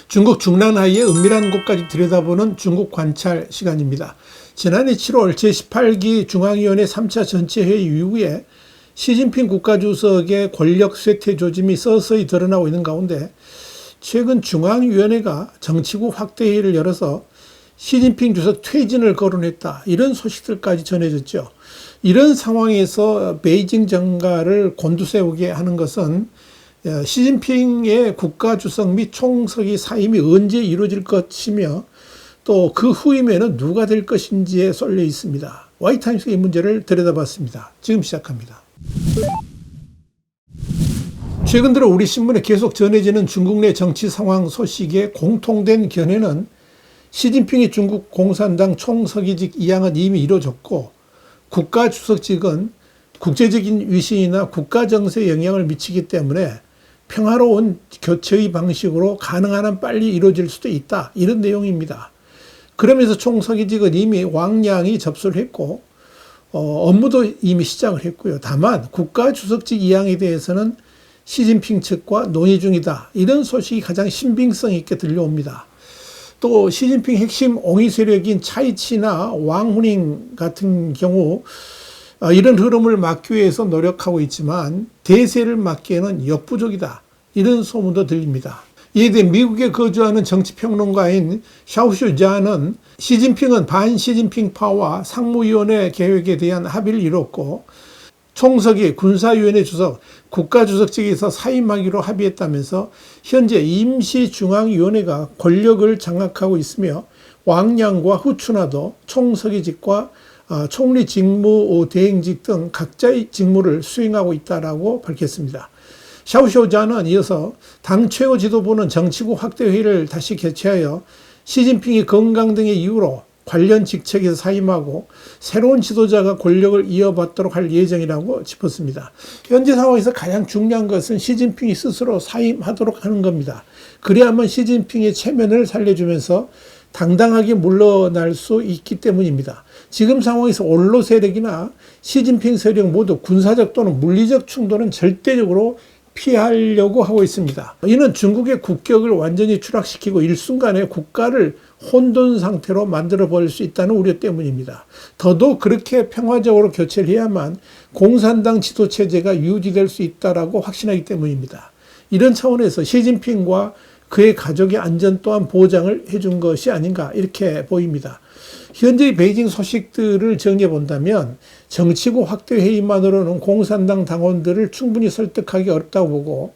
중국 중난하이의 은밀한 곳까지 들여다보는 중국 관찰 시간입니다. 지난해 7월 제18기 중앙위원회 3차 전체회의 이후에 시진핑 국가주석의 권력 쇠퇴 조짐이 서서히 드러나고 있는 가운데 최근 중앙위원회가 정치국 확대회의를 열어서 시진핑 주석 퇴진을 거론했다. 이런 소식들까지 전해졌죠. 이런 상황에서 베이징 정가를 곤두세우게 하는 것은 시진핑의 국가주석 및 총석이 사임이 언제 이루어질 것이며 또 그 후임에는 누가 될 것인지에 쏠려 있습니다. 와이타임스가 이 문제를 들여다봤습니다. 지금 시작합니다. 최근 들어 우리 신문에 계속 전해지는 중국 내 정치 상황 소식의 공통된 견해는 시진핑이 중국 공산당 총서기직 이양은 이미 이루어졌고 국가주석직은 국제적인 위신이나 국가 정세에 영향을 미치기 때문에 평화로운 교체의 방식으로 가능한 한 빨리 이루어질 수도 있다. 이런 내용입니다. 그러면서 총서기직은 이미 왕량이 접수를 했고 업무도 이미 시작을 했고요. 다만 국가주석직 이양에 대해서는 시진핑 측과 논의 중이다. 이런 소식이 가장 신빙성 있게 들려옵니다. 또 시진핑 핵심 옹의 세력인 차이치나 왕후닝 같은 경우 이런 흐름을 막기 위해서 노력하고 있지만 대세를 막기에는 역부족이다. 이런 소문도 들립니다. 이에 대해 미국에 거주하는 정치평론가인 샤오슈자는 시진핑은 반시진핑파와 상무위원회 계획에 대한 합의를 이뤘고 총석이 군사위원회 주석, 국가주석직에서 사임하기로 합의했다면서 현재 임시중앙위원회가 권력을 장악하고 있으며 왕량과 후추나도 총서기직과 총리 직무 대행직 등 각자의 직무를 수행하고 있다라고 밝혔습니다. 샤오쇼자는 이어서 당 최고 지도부는 정치국 확대회의를 다시 개최하여 시진핑이 건강 등의 이유로 관련 직책에서 사임하고 새로운 지도자가 권력을 이어받도록 할 예정이라고 짚었습니다. 현재 상황에서 가장 중요한 것은 시진핑이 스스로 사임하도록 하는 겁니다. 그래야만 시진핑의 체면을 살려주면서 당당하게 물러날 수 있기 때문입니다. 지금 상황에서 원로 세력이나 시진핑 세력 모두 군사적 또는 물리적 충돌은 절대적으로 피하려고 하고 있습니다. 이는 중국의 국격을 완전히 추락시키고 일순간에 국가를 혼돈 상태로 만들어버릴 수 있다는 우려 때문입니다. 더더욱 그렇게 평화적으로 교체를 해야만 공산당 지도체제가 유지될 수 있다고 확신하기 때문입니다. 이런 차원에서 시진핑과 그의 가족의 안전 또한 보장을 해준 것이 아닌가 이렇게 보입니다. 현재 베이징 소식들을 정리해 본다면 정치국 확대 회의만으로는 공산당 당원들을 충분히 설득하기 어렵다고 보고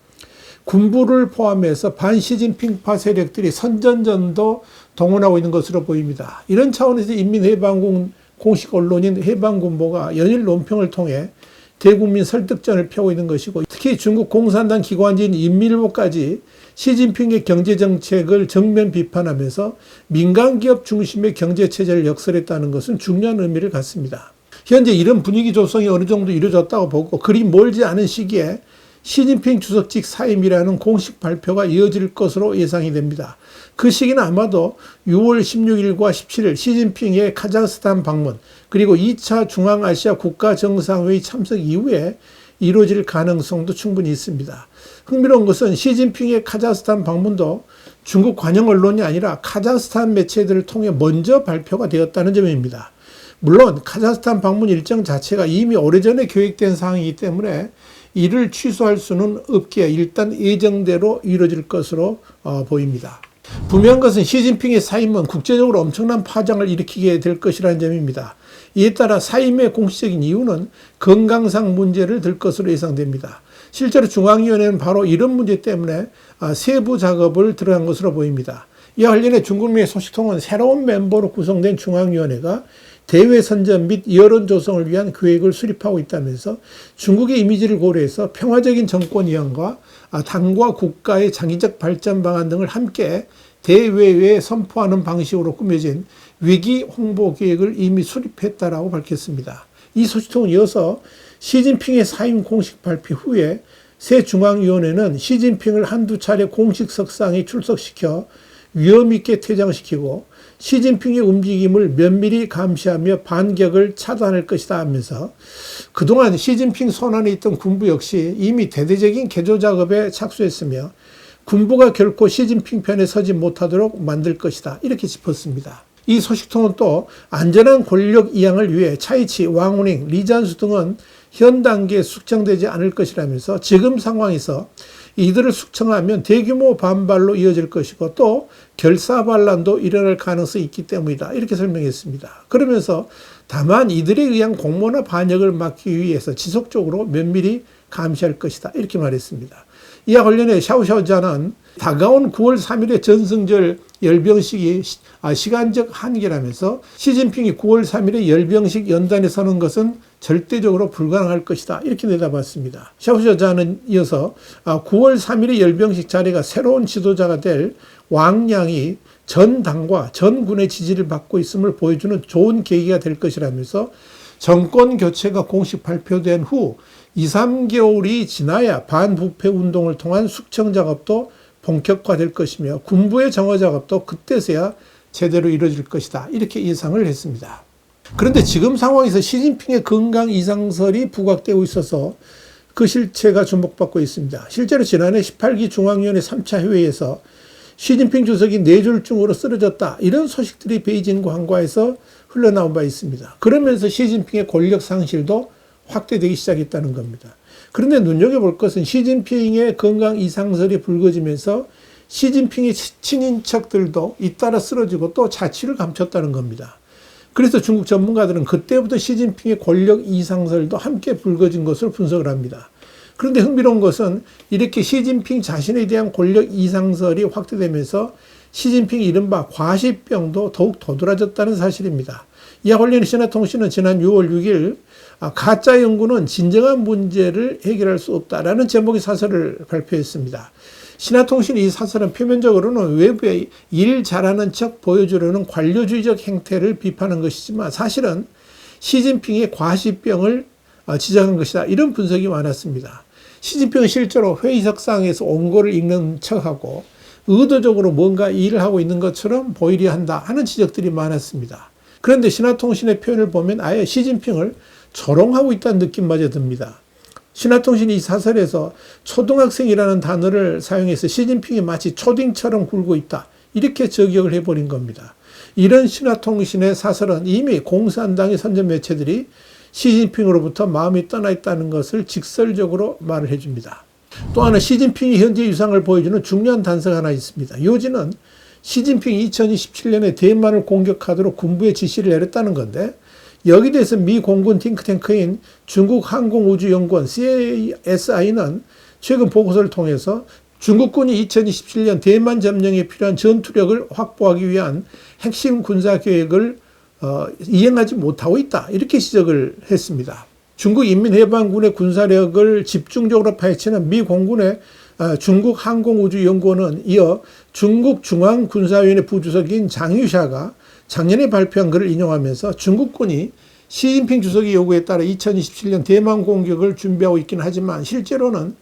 군부를 포함해서 반시진핑파 세력들이 선전전도 동원하고 있는 것으로 보입니다. 이런 차원에서 인민해방군 공식 언론인 해방군보가 연일 논평을 통해 대국민 설득전을 펴고 있는 것이고 특히 중국 공산당 기관지인 인민일보까지 시진핑의 경제정책을 정면 비판하면서 민간기업 중심의 경제체제를 역설했다는 것은 중요한 의미를 갖습니다. 현재 이런 분위기 조성이 어느 정도 이루어졌다고 보고 그리 멀지 않은 시기에 시진핑 주석직 사임이라는 공식 발표가 이어질 것으로 예상이 됩니다. 그 시기는 아마도 6월 16일과 17일 시진핑의 카자흐스탄 방문 그리고 2차 중앙아시아 국가정상회의 참석 이후에 이루어질 가능성도 충분히 있습니다. 흥미로운 것은 시진핑의 카자흐스탄 방문도 중국 관영 언론이 아니라 카자흐스탄 매체들을 통해 먼저 발표가 되었다는 점입니다. 물론 카자흐스탄 방문 일정 자체가 이미 오래전에 계획된 사항이기 때문에 이를 취소할 수는 없기에 일단 예정대로 이루어질 것으로 보입니다. 분명한 것은 시진핑의 사임은 국제적으로 엄청난 파장을 일으키게 될 것이라는 점입니다. 이에 따라 사임의 공식적인 이유는 건강상 문제를 들 것으로 예상됩니다. 실제로 중앙위원회는 바로 이런 문제 때문에 세부 작업을 들어간 것으로 보입니다. 이와 관련해 중국 내 소식통은 새로운 멤버로 구성된 중앙위원회가 대외 선전 및 여론 조성을 위한 계획을 수립하고 있다면서 중국의 이미지를 고려해서 평화적인 정권 이양과 당과 국가의 장기적 발전 방안 등을 함께 대외에 선포하는 방식으로 꾸며진 위기 홍보 계획을 이미 수립했다라고 밝혔습니다. 이 소식통은 이어서 시진핑의 사임 공식 발표 후에 새 중앙위원회는 시진핑을 한두 차례 공식 석상에 출석시켜 위험 있게 퇴장시키고 시진핑의 움직임을 면밀히 감시하며 반격을 차단할 것이다 하면서 그동안 시진핑 손안에 있던 군부 역시 이미 대대적인 개조 작업에 착수했으며 군부가 결코 시진핑 편에 서지 못하도록 만들 것이다. 이렇게 짚었습니다. 이 소식통은 또 안전한 권력 이양을 위해 차이치, 왕우닝, 리잔수 등은 현 단계에 숙청되지 않을 것이라면서 지금 상황에서 이들을 숙청하면 대규모 반발로 이어질 것이고 또 결사반란도 일어날 가능성이 있기 때문이다. 이렇게 설명했습니다. 그러면서 다만 이들에 의한 공모나 반역을 막기 위해서 지속적으로 면밀히 감시할 것이다. 이렇게 말했습니다. 이와 관련해 샤오샤오자는 다가온 9월 3일의 전승절 열병식이 시간적 한계라면서 시진핑이 9월 3일에 열병식 연단에 서는 것은 절대적으로 불가능할 것이다. 이렇게 내다봤습니다. 샤오샤오자는 이어서 9월 3일의 열병식 자리가 새로운 지도자가 될 왕양이 전 당과 전 군의 지지를 받고 있음을 보여주는 좋은 계기가 될 것이라면서 정권 교체가 공식 발표된 후 2, 3개월이 지나야 반부패 운동을 통한 숙청 작업도 본격화될 것이며 군부의 정화 작업도 그때서야 제대로 이루어질 것이다. 이렇게 예상을 했습니다. 그런데 지금 상황에서 시진핑의 건강 이상설이 부각되고 있어서 그 실체가 주목받고 있습니다. 실제로 지난해 18기 중앙위원회 3차 회의에서 시진핑 주석이 뇌졸중으로 쓰러졌다. 이런 소식들이 베이징 관과에서 흘러나온 바 있습니다. 그러면서 시진핑의 권력 상실도 확대되기 시작했다는 겁니다. 그런데 눈여겨볼 것은 시진핑의 건강 이상설이 불거지면서 시진핑의 친인척들도 잇따라 쓰러지고 또 자취를 감췄다는 겁니다. 그래서 중국 전문가들은 그때부터 시진핑의 권력 이상설도 함께 불거진 것으로 분석을 합니다. 그런데 흥미로운 것은 이렇게 시진핑 자신에 대한 권력 이상설이 확대되면서 시진핑의 이른바 과시병도 더욱 도드라졌다는 사실입니다. 이와 관련해 신화통신은 지난 6월 6일 가짜 연구는 진정한 문제를 해결할 수 없다라는 제목의 사설을 발표했습니다. 신화통신의 이 사설은 표면적으로는 외부에 일 잘하는 척 보여주려는 관료주의적 행태를 비판한 것이지만 사실은 시진핑의 과시병을 지적한 것이다. 이런 분석이 많았습니다. 시진핑은 실제로 회의석상에서 원고를 읽는 척하고 의도적으로 뭔가 일을 하고 있는 것처럼 보이려 한다 하는 지적들이 많았습니다. 그런데 신화통신의 표현을 보면 아예 시진핑을 조롱하고 있다는 느낌마저 듭니다. 신화통신이 이 사설에서 초등학생이라는 단어를 사용해서 시진핑이 마치 초딩처럼 굴고 있다. 이렇게 저격을 해버린 겁니다. 이런 신화통신의 사설은 이미 공산당의 선전 매체들이 시진핑으로부터 마음이 떠나 있다는 것을 직설적으로 말을 해줍니다. 또 하나 시진핑이 현재 유상을 보여주는 중요한 단서가 하나 있습니다. 요지는 시진핑이 2027년에 대만을 공격하도록 군부에 지시를 내렸다는 건데 여기에 대해서 미 공군 팅크탱크인 중국 항공우주연구원 CSI는 최근 보고서를 통해서 중국군이 2027년 대만 점령에 필요한 전투력을 확보하기 위한 핵심 군사 계획을 이행하지 못하고 있다. 이렇게 지적을 했습니다. 중국 인민해방군의 군사력을 집중적으로 파헤치는 미 공군의 중국 항공우주연구원은 이어 중국 중앙군사위원회 부주석인 장유샤가 작년에 발표한 글을 인용하면서 중국군이 시진핑 주석의 요구에 따라 2027년 대만 공격을 준비하고 있긴 하지만 실제로는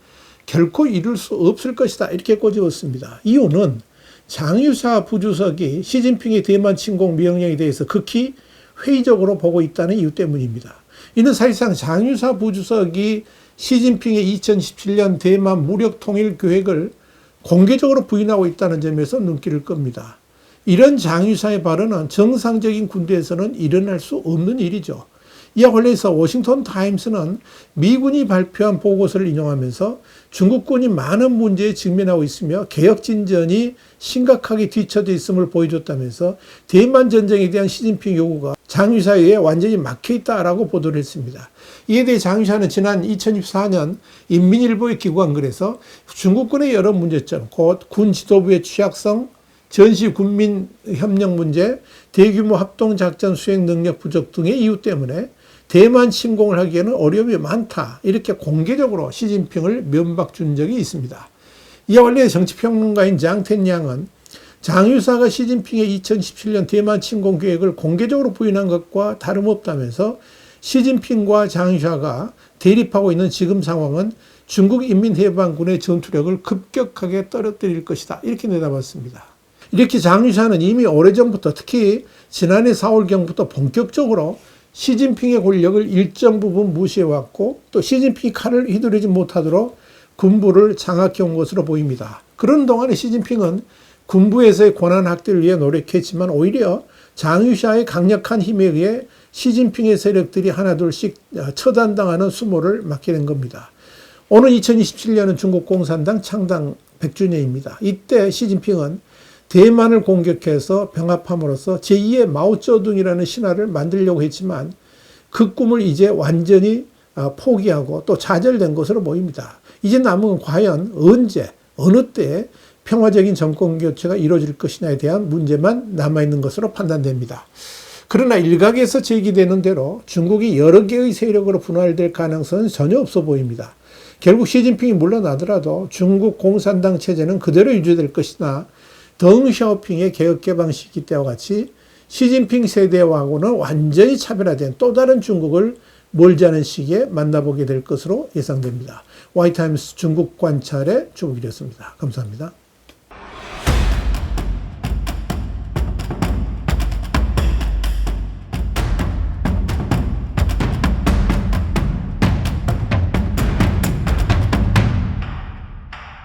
결코 이룰 수 없을 것이다. 이렇게 꼬집었습니다. 이유는 장유샤 부주석이 시진핑의 대만 침공 명령에 대해서 극히 회의적으로 보고 있다는 이유 때문입니다. 이는 사실상 장유샤 부주석이 시진핑의 2017년 대만 무력 통일 계획을 공개적으로 부인하고 있다는 점에서 눈길을 끕니다. 이런 장유샤의 발언은 정상적인 군대에서는 일어날 수 없는 일이죠. 이와 관련해서 워싱턴 타임스는 미군이 발표한 보고서를 인용하면서 중국군이 많은 문제에 직면하고 있으며 개혁 진전이 심각하게 뒤처져 있음을 보여줬다면서 대만 전쟁에 대한 시진핑 요구가 장유샤에 완전히 막혀있다라고 보도를 했습니다. 이에 대해 장유샤는 지난 2024년 인민일보에 기고한 글에서 중국군의 여러 문제점, 곧 군 지도부의 취약성, 전시 군민 협력 문제, 대규모 합동작전 수행 능력 부족 등의 이유 때문에 대만 침공을 하기에는 어려움이 많다. 이렇게 공개적으로 시진핑을 면박 준 적이 있습니다. 이와 관련해 정치평론가인 장텐양은 장유사가 시진핑의 2017년 대만 침공 계획을 공개적으로 부인한 것과 다름없다면서 시진핑과 장유사가 대립하고 있는 지금 상황은 중국 인민해방군의 전투력을 급격하게 떨어뜨릴 것이다. 이렇게 내다봤습니다. 이렇게 장유샤는 이미 오래전부터 특히 지난해 4월경부터 본격적으로 시진핑의 권력을 일정 부분 무시해왔고 또 시진핑이 칼을 휘두르지 못하도록 군부를 장악해온 것으로 보입니다. 그런 동안에 시진핑은 군부에서의 권한 확대를 위해 노력했지만 오히려 장유샤의 강력한 힘에 의해 시진핑의 세력들이 하나둘씩 처단당하는 수모를 맞게 된 겁니다. 오늘 2027년은 중국 공산당 창당 100주년입니다. 이때 시진핑은 대만을 공격해서 병합함으로써 제2의 마오쩌둥이라는 신화를 만들려고 했지만 그 꿈을 이제 완전히 포기하고 또 좌절된 것으로 보입니다. 이제 남은 건 과연 언제, 어느 때에 평화적인 정권 교체가 이루어질 것이냐에 대한 문제만 남아있는 것으로 판단됩니다. 그러나 일각에서 제기되는 대로 중국이 여러 개의 세력으로 분할될 가능성은 전혀 없어 보입니다. 결국 시진핑이 물러나더라도 중국 공산당 체제는 그대로 유지될 것이나 덩샤오핑의 개혁개방 시기 때와 같이 시진핑 세대와는 완전히 차별화된 또 다른 중국을 멀지 않은 시기에 만나보게 될 것으로 예상됩니다. 와이타임스 중국 관찰의 주목이었습니다. 감사합니다.